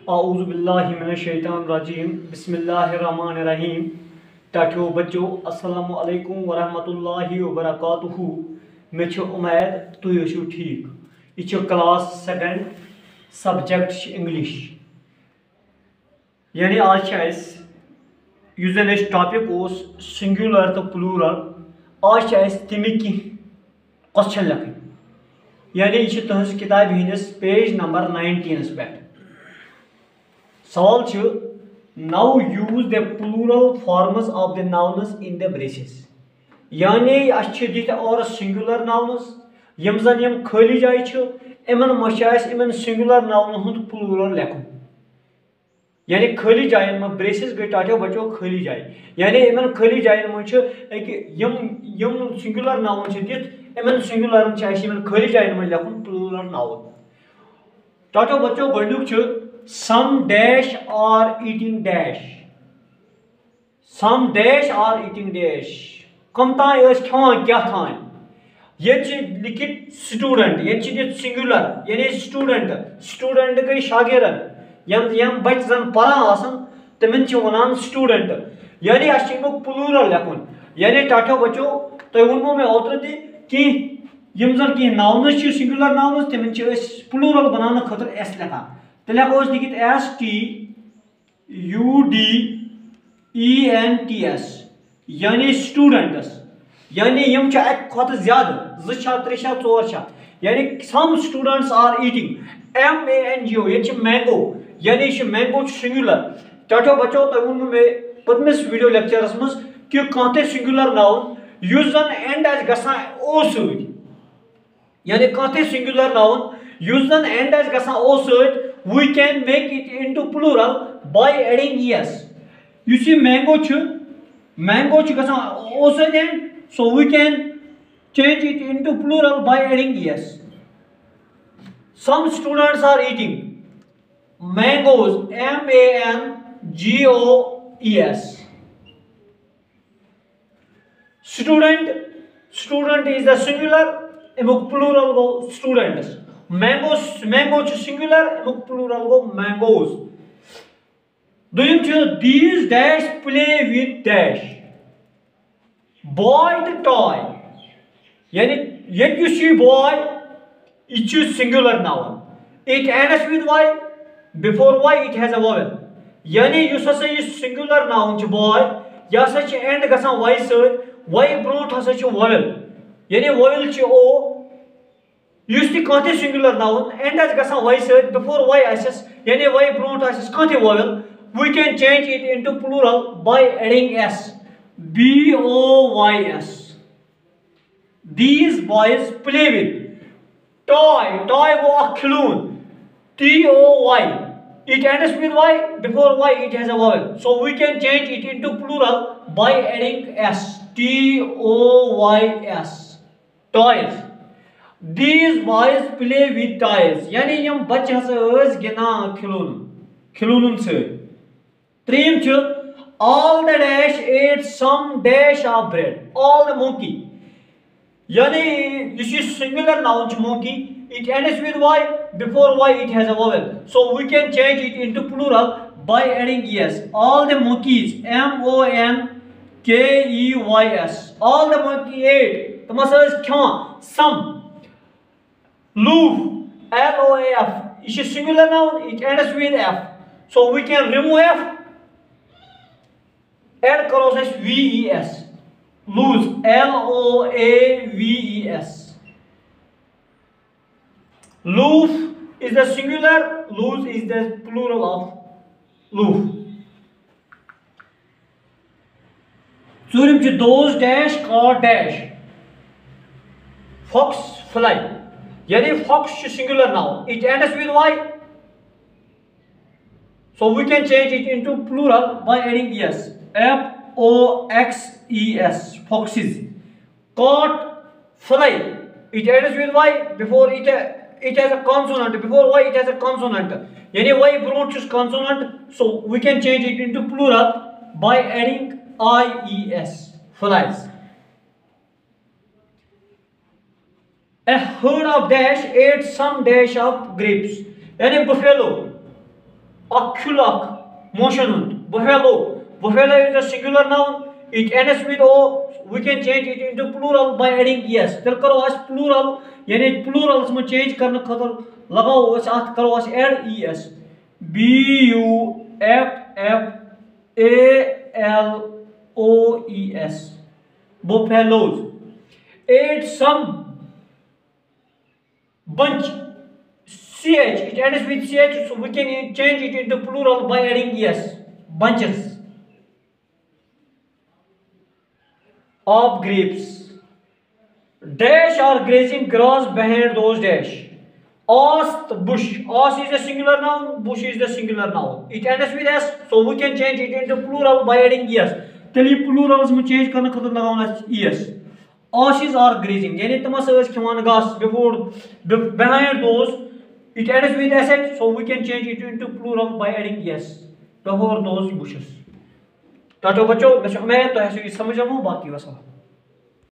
आऊज़ु बिल्लाहि मिनश शैतानिर रजीम बिस्मिल्लाहिर रहमानिर रहीम। टाठियो बच्चों अस्सलामु अलैकुम व रहमतुल्लाहि व बरकातुहू। मे छ उम्मीद तुम ٲسِو ठीक। यह क्लास सेकंड सब्जेक्ट इंग्लिश यानी आज उस जन टॉपिक सिंगुलर तो प्लूरल आज तमिक क्वेश्चन लिखन यानी यह तुज किताब हंदिस पेज नंबर 19 पे। सवाल now use the plural forms of the nouns in the braces यानी दिख और सिंगुलर नाउन्स यम जन यम खाली जाय इमन इन सिंगुलर नाउन हुंद प्लूरल लिखुन यानी खाली जायन में ब्रेसेस गई टाठो बचो खाली जाय यानी इन खाली जायन में यम सिंगुलर नाउन दिख इन सिंगुलर खाली जायन में लिखुन प्लूरल नाउन। टाठो बच्चो गोडुक some dash are eating dash some dash are eating dash कम तान ٲسۍ खेवान क्या थान ये लिखित स्टूडेंट ये सिंगुलर यानी स्टूडेंट गई शागिर्द यम बच्चे जन पढ़ान आसन तमन वनान स्टूडेंट यानी अमुक प्लूरल लिखुन यानी टाठो बच्चो तुम वोनमो मे ओत्र कि यम जन कह नाउन्स सिंगुलर नाउन्स तमन प्लूरल बनाने खतर एस लिखा लिखो लिखित STUDENTS यानी स्टूडेंट्स यानी यम खुद ज्यादा 2 3 4 यानी some students are eating MANGO ये मैंगो यानी मैंगो सिंगुलर। टाठो बच्चो तुम वो मे पतमिस वीडियो लेक्चरस मज कि कह सिंगुलर नाउन युस जन एंड गसान ओ सत यानी कह सिंगुलर नाउन युस जन एंड गसान ओ सत we can make it into plural by adding es. You see mango gasan o end, so we can change it into plural by adding es. Some students are eating mangoes MANGOES. Student is the singular plural go students. Mango singular plural go mangoes. These dash play with dash boy the toy yani yet you see boy it is singular noun it ends with y before y it has a vowel yani you say is singular noun boy ya such end gasan y side y brought has such vowel yani vowel o Use the conte singular noun and as gasa y side before y access yani y brought access conte vowel we can change it into plural by adding s BOYS. These boys play with toy go khilun TOY it ends with y before y it has a vowel so we can change it into plural by adding s TOYS toys. These boys play with toys यानी यम बच्चे हस गिना खिलौनन से। त्रीम all the dash ate some dash of bread all the monkey यानी this is singular noun monkey it ends with y before y it has a vowel so we can change it into plural by adding es all the monkeys MONKEYS all the monkey ate तो मसला क्या some Loof, LOAF, is a singular noun, it ends with F. So we can remove F, add crosses VES. Loose, LOAVES. Loof is the singular, loose is the plural of loof. So those dash caught dash. Fox fly. यानी fox singular noun it ends with y so we can change it into plural by adding es FOXES foxes. Caught fly it ends with y before it has a consonant before y it has a consonant यानी y brought consonant so we can change it into plural by adding IES flies. A herd of dash ate some dash of grapes. यानी buffalo Akulak, motion. Buffalo. Buffalo is a singular noun. It ends with O. We can change it into plural by adding es. Tel karo as plural. Yani plural में change करने खातर लगाओ उस आठ करो उस add es. Buffaloes. Buffaloes. Ate some bunch. Ch. It ends with ch, so we can change it into plural by adding es. Bunches of grapes. Dash are grazing grass behind those dash. Os the bush. Os is a singular noun. Bush is the singular noun. It ends with s, so we can change it into plural by adding es. Tell you plurals में change करने खातिर लगाना es. Ashes are grazing. Yani Thomas as खिवान घास before behind those. It ends with sh, so we can change it into plural by adding yes. Before those bushes. टाटो बच्चों मैं तो ऐसे ही समझ रहा हूँ बाकी वैसा